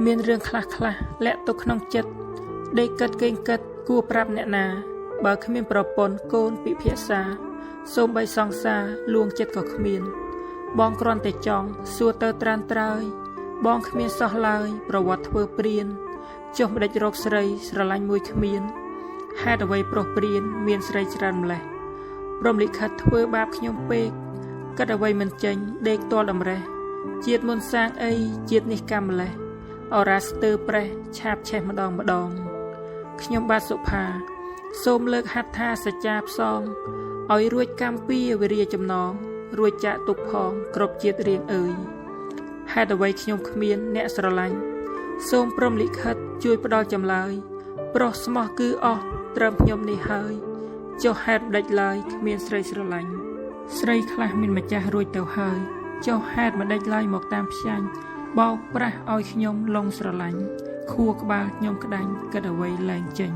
មានរឿងខ្លះលាក់ទុកក្នុងចិត្តដេកកិតកេងកិតគួរប្រាប់អ្នកណាបើគ្មានប្រពន្ធកូនពិភាក្សាសូម្បីសង្សារលួងចិត្តក៏គ្មានបងគ្រាន់តែចង់សួរទៅត្រានត្រើយបងគ្មានសោះឡើយប្រវត្តិធ្វើព្រានចុះម្ដេចរកស្រីស្រឡាញ់មួយគ្មានហេតុអ្វីប្រុសព្រានមានស្រីច្រើនម្លេះព្រមលិខិតធ្វើបាបខ្ញុំពេកគិតអ្វីមិនចេញដេកទាល់តម្រេះជាតិមុនសាងអីជាតិនេះកម្មម្លេះអរ៉ាស្ទើប្រេះឆាបឆេះម្ដងខ្ញុំបាទសុផាសូមលើកហត្ថថាសច្ចាផ្សងឲ្យរួចកម្មពីវិរិយចំណងរួចចាក់ទុកផងគ្រប់ជាតិរៀងអើយហេតុអ្វីខ្ញុំគ្មានអ្នកស្រឡាញ់សូមព្រមលិខិតជួយផ្ដល់ចម្លើយប្រុសស្មោះគឺអស់ត្រឹមខ្ញុំនេះហើយចុះហេតុម្ដេចឡើយគ្មានស្រីស្រឡាញ់ស្រីខ្លះមានម្ចាស់រួចទៅហើយចុះហេតុម្ដេចឡើយមកតាមផ្សាញ់បោកប្រាស់ឲ្យខ្ញុំលងស្រឡាញ់ខួរក្បាលខ្ញុំក្តាញ់គិតអ្វីលែងចេញ